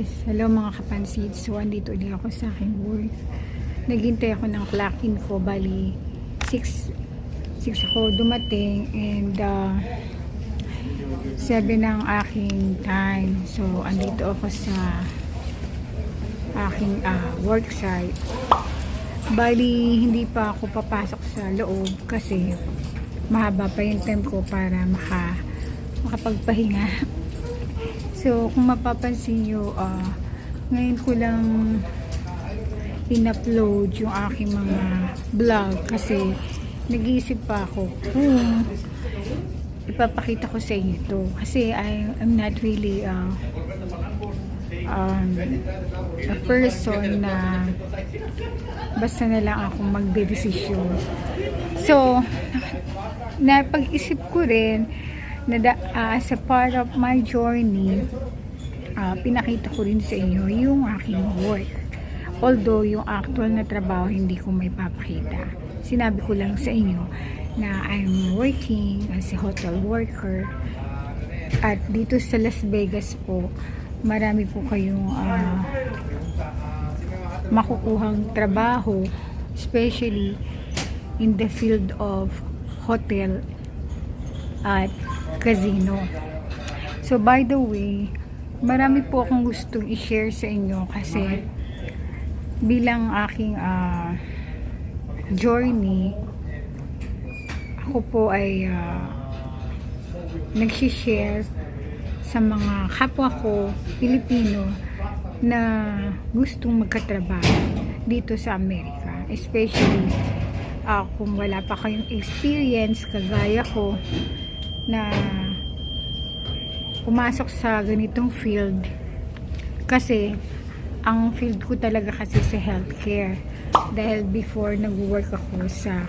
guys, hello mga kapansit. So andito ulit ako sa aking work. Naghintay ako ng clock in ko, bali 6 ako dumating and 7 ang aking time. So andito ako sa aking work site. Bali hindi pa ako papasok sa loob kasi mahaba pa yung time ko para makapagpahinga. So, kung mapapansin nyo, ngayon ko lang in-upload yung aking mga vlog kasi nag-iisip pa ako kung ipapakita ko sa inyo ito. Kasi I'm not really a person na basta na lang ako magde-desisyon. So, napag-isip ko rin na as a part of my journey, pinakita ko rin sa inyo yung aking work. Although yung actual na trabaho hindi ko may papakita. Sinabi ko lang sa inyo na I'm working as a hotel worker. At dito sa Las Vegas po, marami po kayong makukuhang trabaho, especially in the field of hotel at casino. So by the way, marami po akong gustong i-share sa inyo kasi bilang aking journey, ako po ay nag-share sa mga kapwa ko Pilipino na gustong magkatrabaho dito sa Amerika, especially kung wala pa kayong experience kagaya ko na pumasok sa ganitong field. Kasi ang field ko talaga kasi sa healthcare, dahil before nag-work ako sa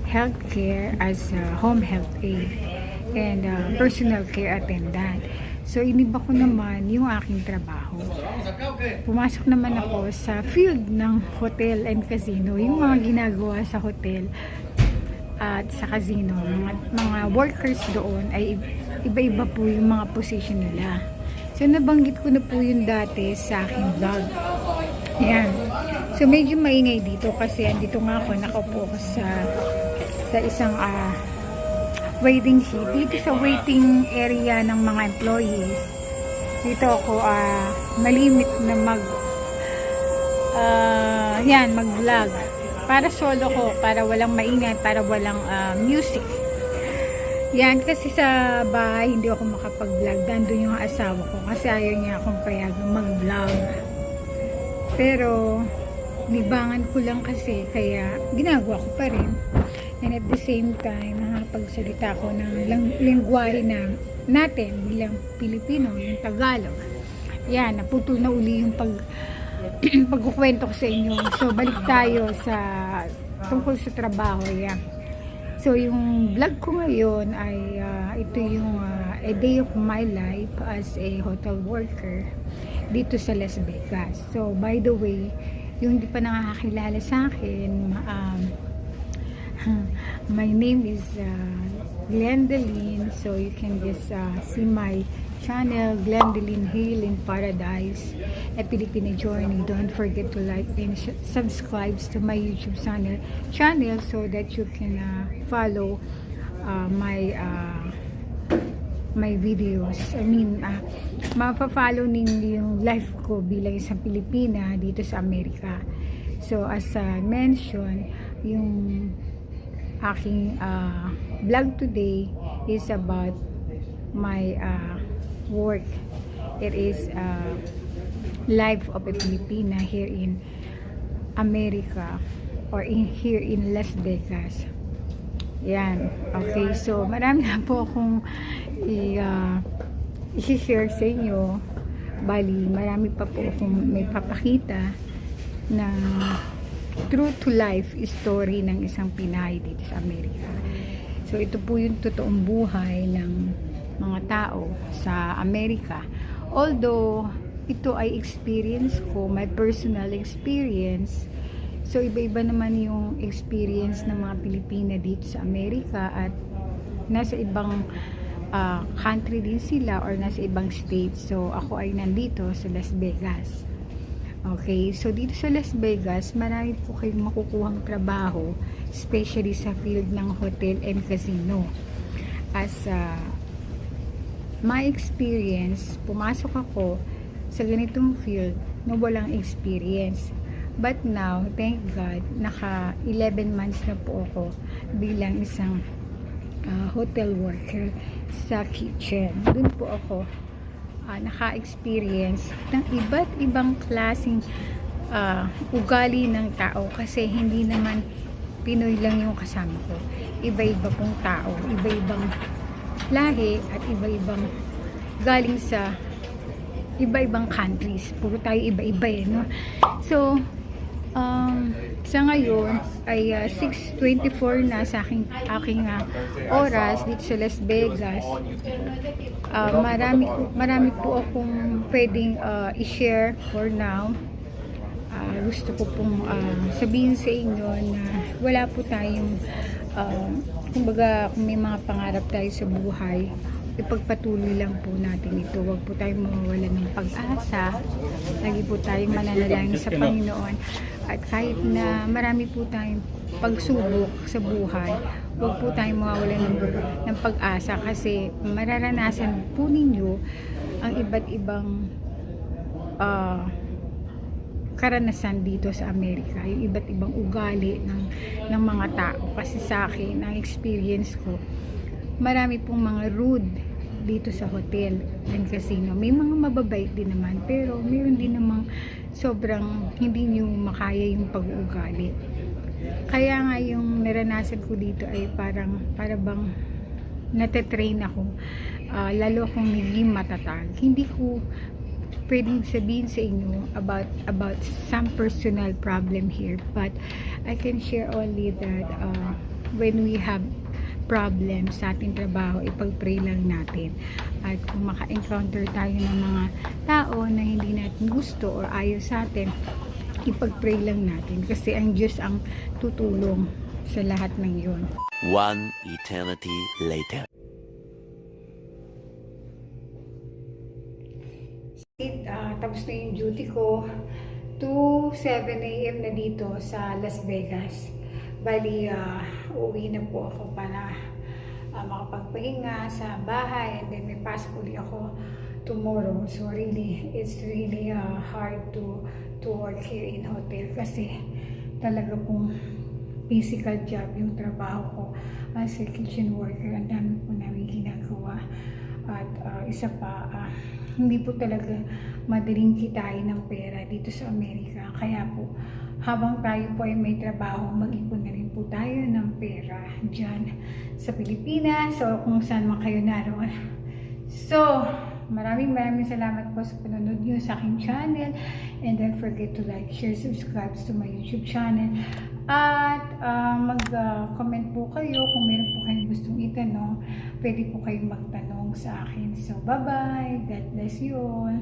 healthcare as a home health aide and personal care attendant. So iniba ko naman yung aking trabaho, pumasok naman ako sa field ng hotel and casino. Yung mga ginagawa sa hotel at sa casino, mga workers doon ay iba-iba po yung mga position nila. So nabanggit ko na po yun dati sa aking vlog. Ayan. So medyo maingay dito kasi andito nga ako, nakaupo ako sa isang waiting sheet. Dito sa waiting area ng mga employees, dito ako malimit na mag-vlog. Para solo ko, para walang maingay, para walang music. Yan, kasi sa bahay hindi ako makapag-vlog. Nandun yung asawa ko kasi ayaw niya akong payagang mag-vlog. Pero libangan ko lang kasi, kaya ginagawa ko pa rin. And at the same time, nakapagsalita ko ng lingwahe natin bilang Pilipino, yung Tagalog. Yan, naputol na uli yung pagkukwento ko sa inyo. So balik tayo sa tungkol sa trabaho. Yan. So yung vlog ko ngayon ay ito yung a day of my life as a hotel worker dito sa Las Vegas. So by the way, yung hindi pa nakakakilala sa akin, my name is Glendaline. So you can just see my channel, Glendaline Healing Paradise, a Filipino journey. Don't forget to like and subscribe to my YouTube channel so that you can follow my videos. I mean, mapafollow ninyo yung life ko bilang isang Pilipina dito sa Amerika. So as I mentioned, yung aking vlog today is about my work. It is life of a Filipina here in America or here in Las Vegas. Yan. Okay, so marami na po akong i-share sa inyo. Bali, marami pa po akong may papakita na true to life story ng isang Pinay dito sa Amerika. So ito po yung totoong buhay ng mga tao sa Amerika. Although ito ay experience ko, my personal experience. So iba-iba naman yung experience ng mga Pilipina dito sa Amerika at nasa ibang country din sila or nasa ibang state. So, ako ay nandito sa Las Vegas. Okay, so dito sa Las Vegas, marami po kayong makukuhang trabaho, especially sa field ng hotel and casino. As my experience, pumasok ako sa ganitong field na walang experience. But now, thank God, naka 11 months na po ako bilang isang hotel worker sa kitchen. Doon po ako naka-experience ng iba't ibang klaseng ugali ng tao, kasi hindi naman Pinoy lang yung kasama ko. Iba-iba pong tao, iba-ibang lahi at iba-ibang galing sa iba-ibang countries. Puro tayo iba-iba no? So, sa ngayon ay 6:24 na sa aking oras dito sa Las Vegas. Marami po akong pwedeng i-share for now. Gusto ko pong sabihin sa inyo na wala po tayong kumbaga, kung may mga pangarap tayo sa buhay, ipagpatuloy lang po natin ito. Huwag po tayong mawawalan ng pag-asa. Lagi po tayong mananalangin sa Panginoon. At kahit na marami po tayong pagsubok sa buhay, huwag po tayong mawawalan ng pag-asa, kasi mararanasan po ninyo ang iba't ibang karanasan dito sa Amerika, yung iba't ibang ugali ng mga tao. Kasi sa akin, ang experience ko, marami pong mga rude dito sa hotel and casino. May mga mababait din naman, pero mayroon din namang sobrang hindi nyo makaya yung pag-uugali. Kaya nga yung naranasan ko dito ay para bang natatrain ako, lalo akong naging matatag. Hindi ko pwedeng sabihin sa inyo about some personal problem here, but I can share only that when we have problems sa ating trabaho, ipag-pray lang natin. At kung maka-encounter tayo ng mga tao na hindi natin gusto or ayaw sa atin, ipag-pray lang natin, kasi ang Diyos ang tutulong sa lahat ng yun. One eternity later. Tapos na yung duty ko. 7 AM na dito sa Las Vegas. Bali, uuwi na po ako para makapagpahinga sa bahay, and then may pasok ulit ako tomorrow. So really, it's really hard to work here in hotel, kasi talaga pong physical job yung trabaho ko as a kitchen worker. Ang dami po namin ginagawa. At isa pa, hindi po talaga madaling kitain ng pera dito sa Amerika. Kaya po, habang tayo po ay may trabaho, mag-ipon na rin po tayo ng pera dyan sa Pilipinas, so kung saan man kayo naroon. So, maraming salamat po sa panonood nyo sa aking channel, and don't forget to like, share, subscribe to my YouTube channel, at mag-comment po kayo kung meron po kayong gustong itanong. Pwede po kayong magtanong sa akin. So, bye-bye. God bless you all.